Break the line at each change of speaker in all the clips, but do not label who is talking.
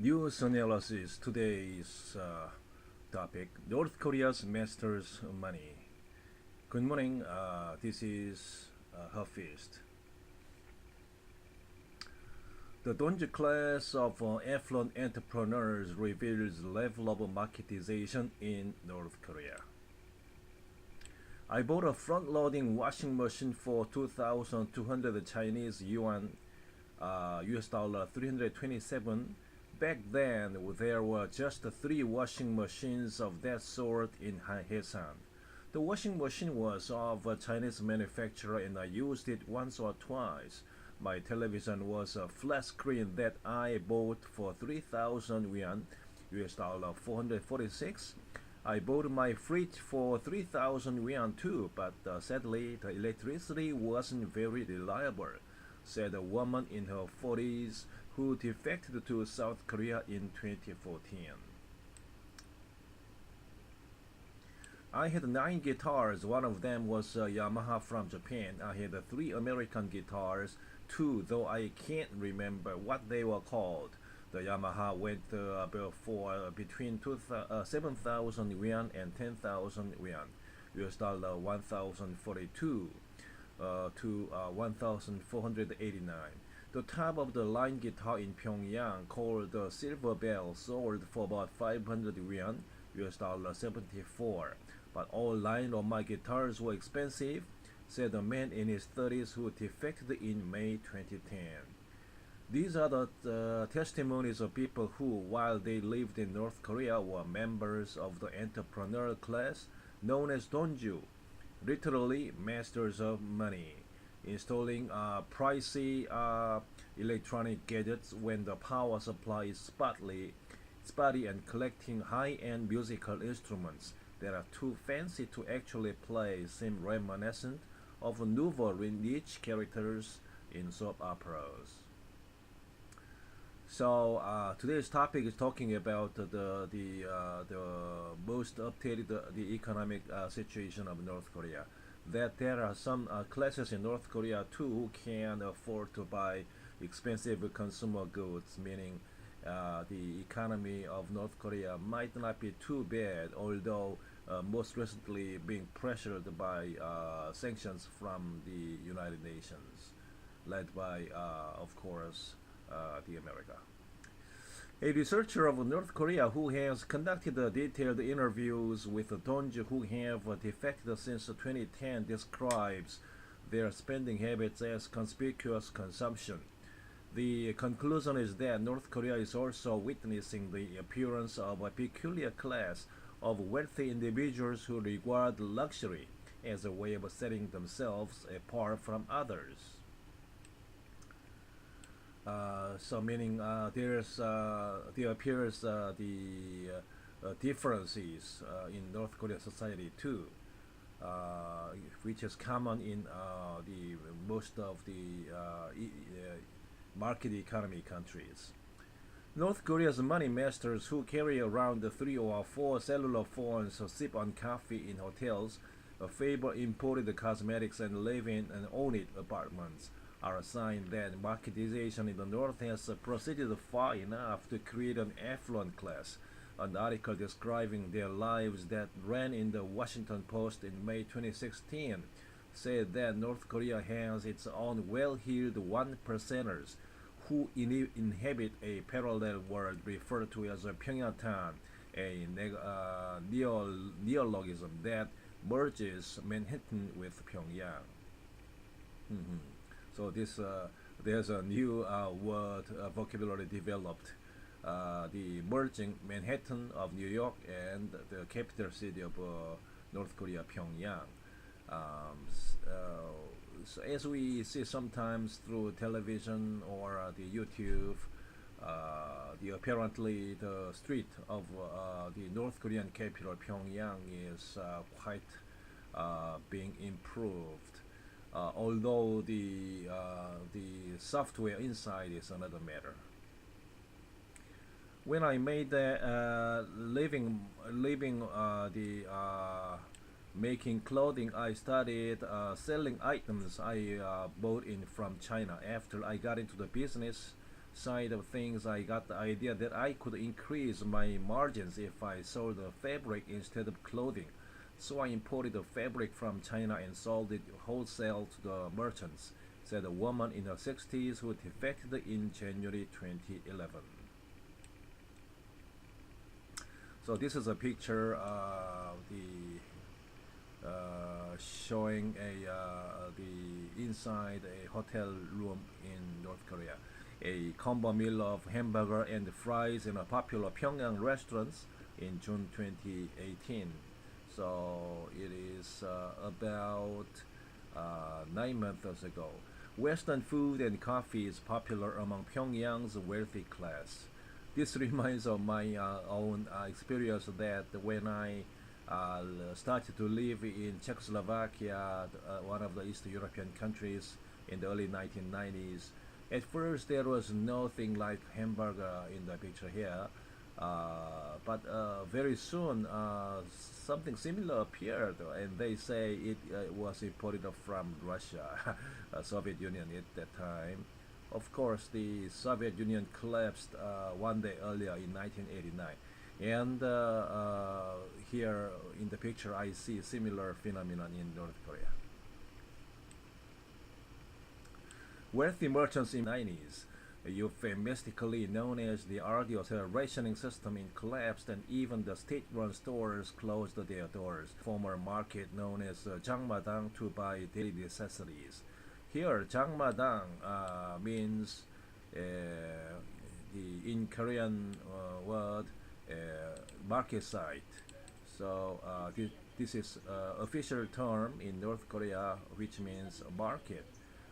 News analysis. Today's topic: North Korea's masters money. Good morning. This is Hafist. The Donji class of affluent entrepreneurs reveals level of marketization in North Korea. I bought a front-loading washing machine for 2,200 Chinese yuan, US dollar 327. Back then, there were just three washing machines of that sort in Haesan. The washing machine was of a Chinese manufacturer and I used it once or twice. My television was a flat screen that I bought for 3,000 yuan, US dollar 446. I bought my fridge for 3,000 yuan too, but sadly the electricity wasn't very reliable, said a woman in her 40s who defected to South Korea in 2014. I had 9 guitars. One of them was a Yamaha from Japan. I had three American guitars too, though I can't remember what they were called. The Yamaha went for between 7,000 yuan and 10,000 yuan, US dollar 1,042 to 1,489. The top of the line guitar in Pyongyang, called the Silver Bell, sold for about 500 yuan, US dollar 74. But all line of my guitars were expensive, said a man in his 30s who defected in May 2010. These are the testimonies of people who, while they lived in North Korea, were members of the entrepreneurial class known as Donju, literally masters of money, installing pricey electronic gadgets when the power supply is spotty and collecting high-end musical instruments that are too fancy to actually play seem reminiscent of nouveau riche characters in soap operas. So today's topic is talking about the most updated the economic situation of North Korea. That there are some classes in North Korea too who can afford to buy expensive consumer goods, meaning the economy of North Korea might not be too bad, although most recently being pressured by sanctions from the United Nations, led by, of course, the America. A researcher of North Korea who has conducted detailed interviews with Donju who have defected since 2010 describes their spending habits as conspicuous consumption. The conclusion is that North Korea is also witnessing the appearance of a peculiar class of wealthy individuals who regard luxury as a way of setting themselves apart from others. So meaning there appears differences in North Korean society too, which is common in the most of the market economy countries. North Korea's money masters who carry around 3 or 4 cellular phones or sip on coffee in hotels, favor imported cosmetics and live in and own it apartments are a sign that marketization in the North has proceeded far enough to create an affluent class. An article describing their lives that ran in the Washington Post in May 2016 said that North Korea has its own well-heeled one percenters who inhabit a parallel world referred to as a Pyongyang, a neologism that merges Manhattan with Pyongyang. Mhm. So this there's a new word vocabulary developed. The merging Manhattan of New York and the capital city of North Korea, Pyongyang. So as we see sometimes through television or the YouTube, the apparently the street of the North Korean capital Pyongyang is quite being improved. Although the software inside is another matter. When I made the living the making clothing, I started selling items I bought in from China. After I got into the business, side of things, I got the idea that I could increase my margins if I sold the fabric instead of clothing. So I imported the fabric from China and sold it wholesale to the merchants, said a woman in her 60s who defected in January 2011. So this is a picture of showing the inside a hotel room in North Korea. A combo meal of hamburger and fries in a popular Pyongyang restaurants in June 2018. So it is about 9 months ago. Western food and coffee is popular among Pyongyang's wealthy class. This reminds of my own experience that when I started to live in Czechoslovakia, one of the East European countries in the early 1990s. At first, there was nothing like hamburger in the picture here, but very soon something similar appeared, and they say it was imported from Russia, Soviet Union at that time. Of course, the Soviet Union collapsed one day earlier in 1989. And here in the picture, I see similar phenomenon in North Korea. Wealthy merchants in the 90s, euphemistically known as the arduous rationing system, collapsed, and even the state-run stores closed their doors. Former market known as Jangmadang to buy daily necessities. Here, Jangmadang means the in Korean word uh, market site. So this is official term in North Korea, which means market,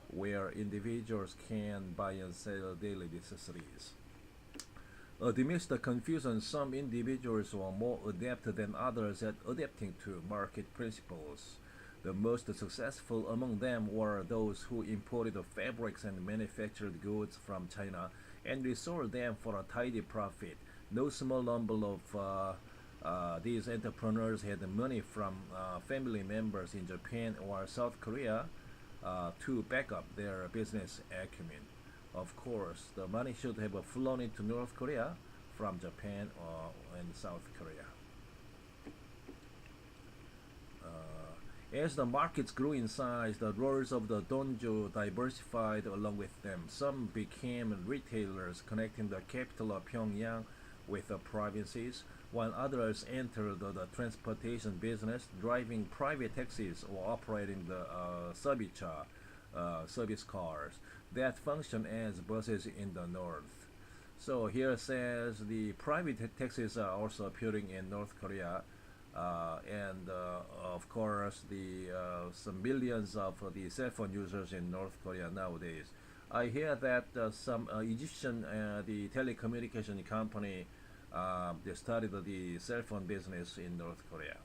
where individuals can buy and sell daily necessities. Amidst the confusion, some individuals were more adept than others at adapting to market principles. The most successful among them were those who imported fabrics and manufactured goods from China and resold them for a tidy profit. No small number of these entrepreneurs had money from family members in Japan or South Korea to back up their business acumen. Of course, the money should have flown into North Korea from Japan and South Korea. As the markets grew in size, the roles of the donjo diversified along with them. Some became retailers connecting the capital of Pyongyang with the provinces, while others entered the transportation business, driving private taxis or operating the service cars that function as buses in the north. So here says the private taxis are also appearing in North Korea, and of course the some millions of the cell phone users in North Korea nowadays. I hear that some Egyptian the telecommunication company they started the cell phone business in North Korea.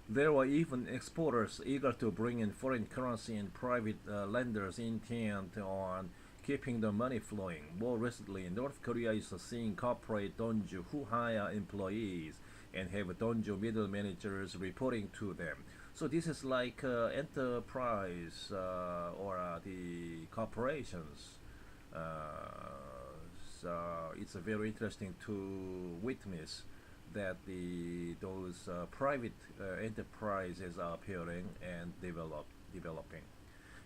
There were even exporters eager to bring in foreign currency, and private lenders intent on keeping the money flowing. More recently, North Korea is seeing corporate donju who hire employees and have donjo middle managers reporting to them. So this is like enterprise or the corporations. So it's very interesting to witness that those private enterprises are appearing and developing.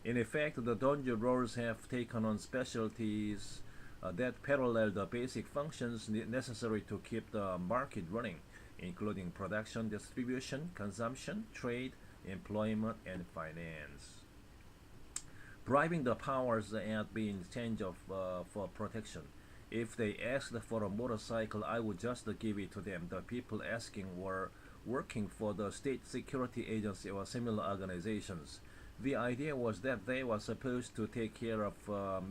In effect, the donjo roles have taken on specialties that parallel the basic functions necessary to keep the market running, including production, distribution, consumption, trade, employment, and finance. Bribing the powers at be in exchange of for protection. If they asked for a motorcycle, I would just give it to them. The people asking were working for the state security agency or similar organizations. The idea was that they were supposed to take care of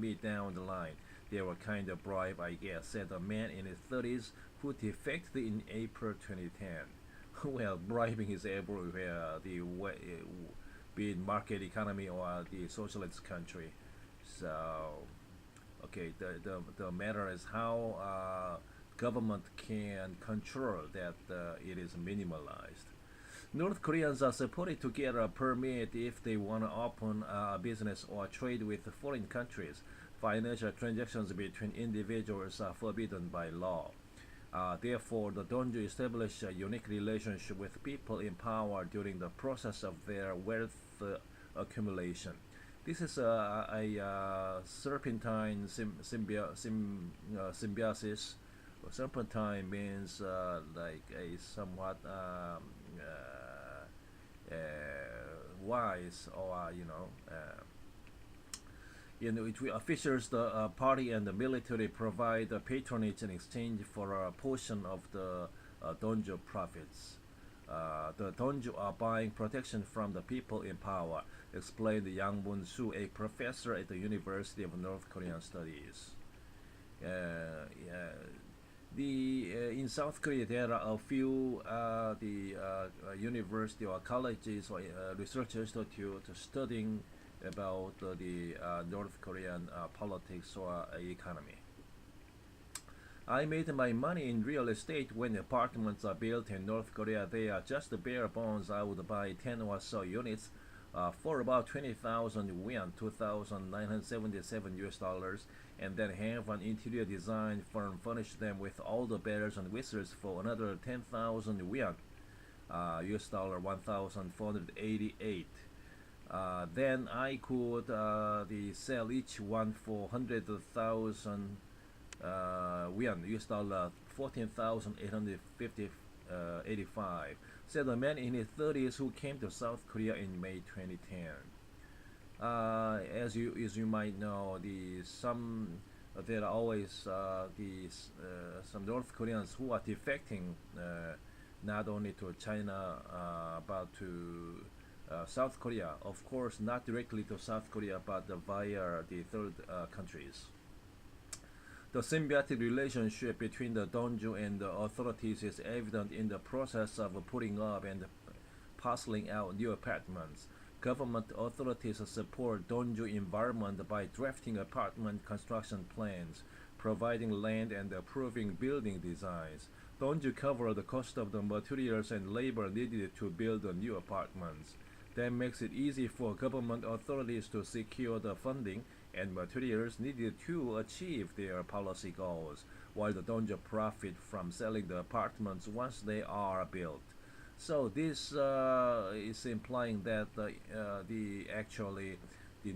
me down the line. They were kind of bribe, I guess, said a man in his 30s who defected in April 2010. Well, bribing is everywhere, be it market economy or the socialist country. So, okay, the matter is how government can control that it is minimalized. North Koreans are supposed to get a permit if they want to open a business or trade with foreign countries. Financial transactions between individuals are forbidden by law. Therefore, the donju establish a unique relationship with people in power during the process of their wealth accumulation. This is a serpentine symbiosis. Serpentine means like a somewhat wise or in which officials, the party and the military provide patronage in exchange for a portion of the donjo profits. The donjo are buying protection from the people in power, explained Yang Moon-soo, a professor at the University of North Korean Studies. In South Korea there are a few university or colleges or research institute studying about the North Korean politics or economy. I made my money in real estate when apartments are built in North Korea. They are just the bare bones. I would buy 10 or so units for about 20,000 yuan, 2,977 US dollars, and then have an interior design firm furnish them with all the bells and whistles for another 10,000 yuan, US dollar 1,488. Then I could sell each one for 100,000 yuan, US dollar 14,885, said a man in his 30s who came to South Korea in May 2010. As you might know, there are always some North Koreans who are defecting not only to China but to South Korea. Of course, not directly to South Korea, but via the third countries. The symbiotic relationship between the donju and the authorities is evident in the process of putting up and parceling out new apartments. Government authorities support donju environment by drafting apartment construction plans, providing land and approving building designs. Donju cover the cost of the materials and labor needed to build the new apartments. That makes it easy for government authorities to secure the funding and materials needed to achieve their policy goals, while the donju profit from selling the apartments once they are built. So this is implying that the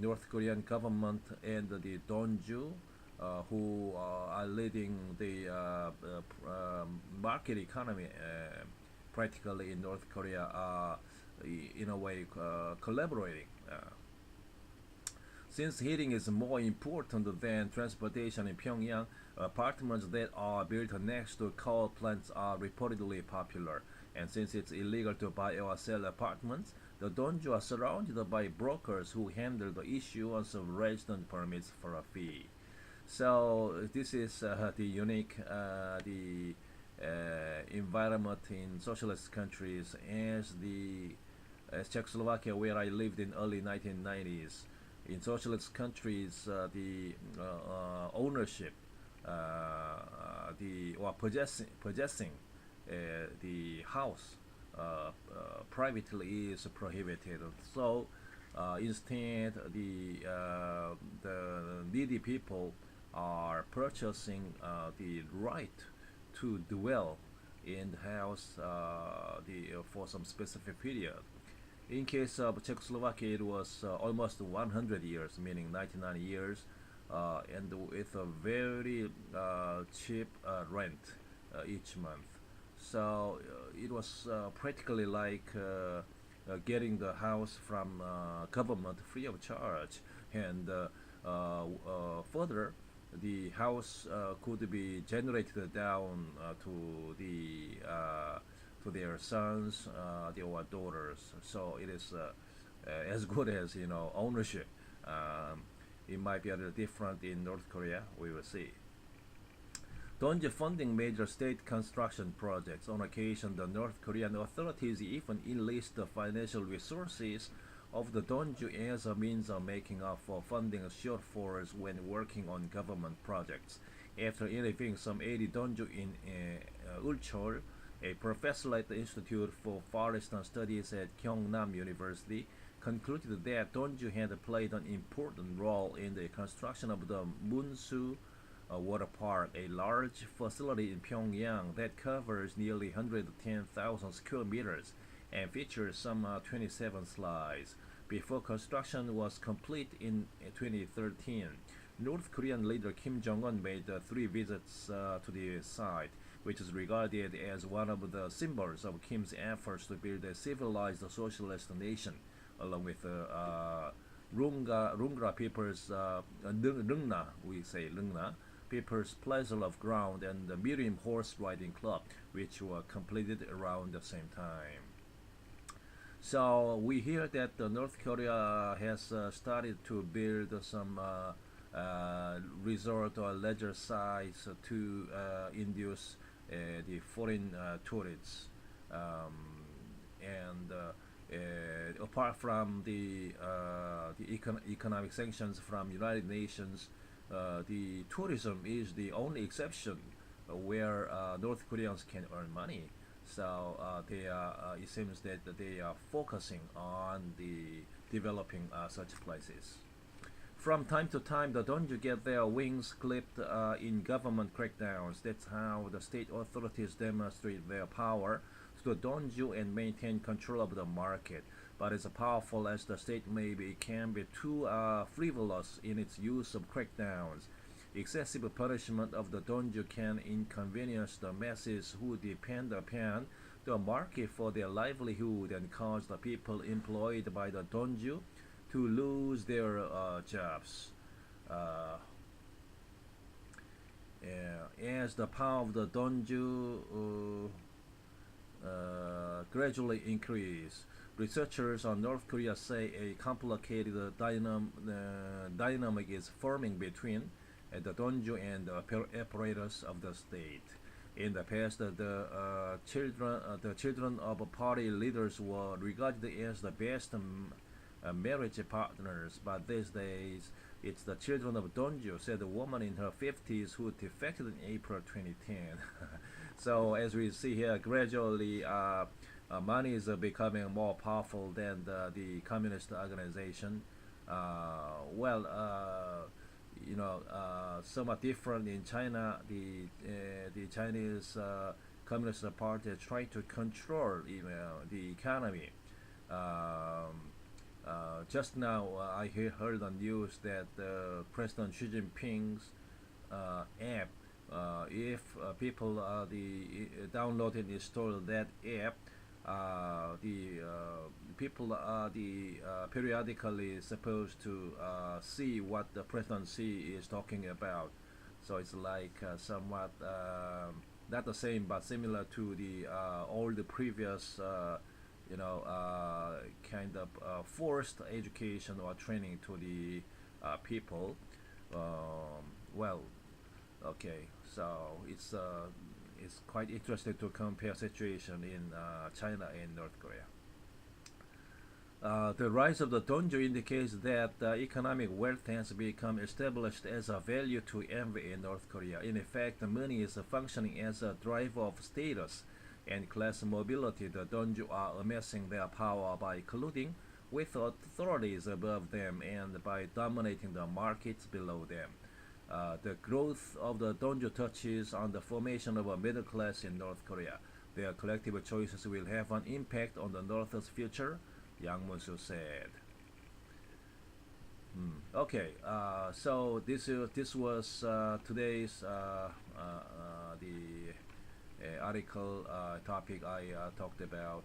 North Korean government and the donju, who are leading the market economy practically in North Korea, are in a way collaborating. Since heating is more important than transportation in Pyongyang, apartments that are built next to coal plants are reportedly popular. And since it's illegal to buy or sell apartments, the donju are surrounded by brokers who handle the issuance of resident permits for a fee. So this is the unique environment in socialist countries as Czechoslovakia, where I lived in early 1990s. In socialist countries, the ownership, or possessing the house privately is prohibited. So instead, the needy people are purchasing the right to dwell in the house for some specific period. In case of Czechoslovakia, it was almost 100 years, meaning 99 years, and with a very cheap rent each month. So it was practically like getting the house from government free of charge, and further, the house could be generated down to their sons, their daughters. So it is as good as ownership. It might be a little different in North Korea. We will see. Donju funding major state construction projects. On occasion, the North Korean authorities even enlist the financial resources of the donju as a means of making up for funding shortfalls when working on government projects. After interviewing some 80 donju in a professor at the Institute for Far Eastern Studies at Gyeongnam University, concluded that Donju had played an important role in the construction of the Munsu Water Park, a large facility in Pyongyang that covers nearly 110,000 square meters and features some 27 slides. Before construction was complete in 2013, North Korean leader Kim Jong-un made three visits to the site, which is regarded as one of the symbols of Kim's efforts to build a civilized socialist nation, along with Rungra people's Lungna, we say Lungna, People's Pleasure of Ground, and the Miriam Horse Riding Club, which were completed around the same time. So we hear that North Korea has started to build some resort or leisure sites to induce the foreign tourists. And apart from the economic sanctions from United Nations, the tourism is the only exception where North Koreans can earn money. So it seems that they are focusing on the developing such places. From time to time, the Donju get their wings clipped in government crackdowns. That's how the state authorities demonstrate their power to the Donju and maintain control of the market. But as powerful as the state may be, it can be too frivolous in its use of crackdowns. Excessive punishment of the Donju can inconvenience the masses who depend upon the market for their livelihood and cause the people employed by the Donju to lose their jobs. Uh, as the power of the Donju gradually increase, researchers on North Korea say a complicated dynamic is forming between the Donju and the apparatus of the state. In the past, the children of party leaders were regarded as the best marriage partners, but these days it's the children of Donju, said a woman in her 50s who defected in April 2010. So as we see here, gradually money is becoming more powerful than the communist organization. Somewhat different in China. The Chinese Communist Party is trying to control the economy. Just now, I heard on news that President Xi Jinping's app, if people download and install that app, the people are periodically supposed to see what the presidency is talking about. So it's like somewhat not the same, but similar to the all the previous kind of forced education or training to the people. Well, okay, so it's quite interesting to compare situation in China and North Korea. The rise of the Donju indicates that economic wealth has become established as a value to envy in North Korea. In effect, the money is functioning as a driver of status and class mobility. The Donju are amassing their power by colluding with authorities above them and by dominating the markets below them. The growth of the Donju touches on the formation of a middle class in North Korea. Their collective choices will have an impact on the North's future, Yang Mun-soo said. Okay, so this was today's the article topic I talked about.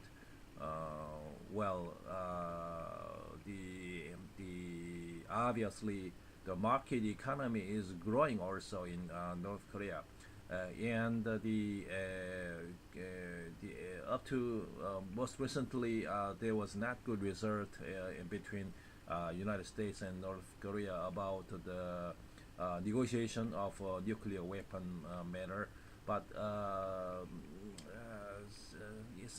The obviously the market economy is growing also in North Korea, and the up to most recently there was not good result in between United States and North Korea about the negotiation of nuclear weapon matter, but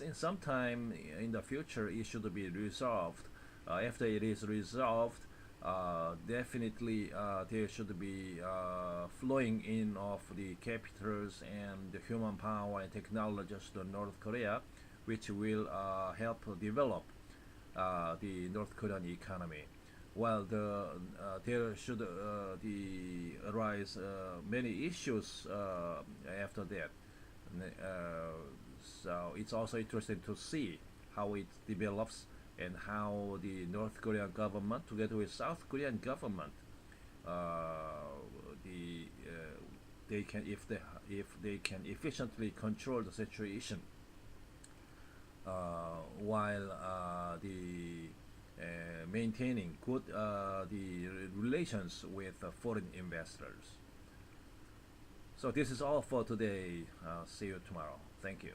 in some time in the future it should be resolved. After it is resolved, definitely there should be flowing in of the capitals and the human power and technologies to North Korea, which will help develop the North Korean economy. Well, there should arise many issues after that. So it's also interesting to see how it develops and how the North Korean government, together with South Korean government, the they can if they can efficiently control the situation while maintaining good the relations with foreign investors. So this is all for today. See you tomorrow. Thank you.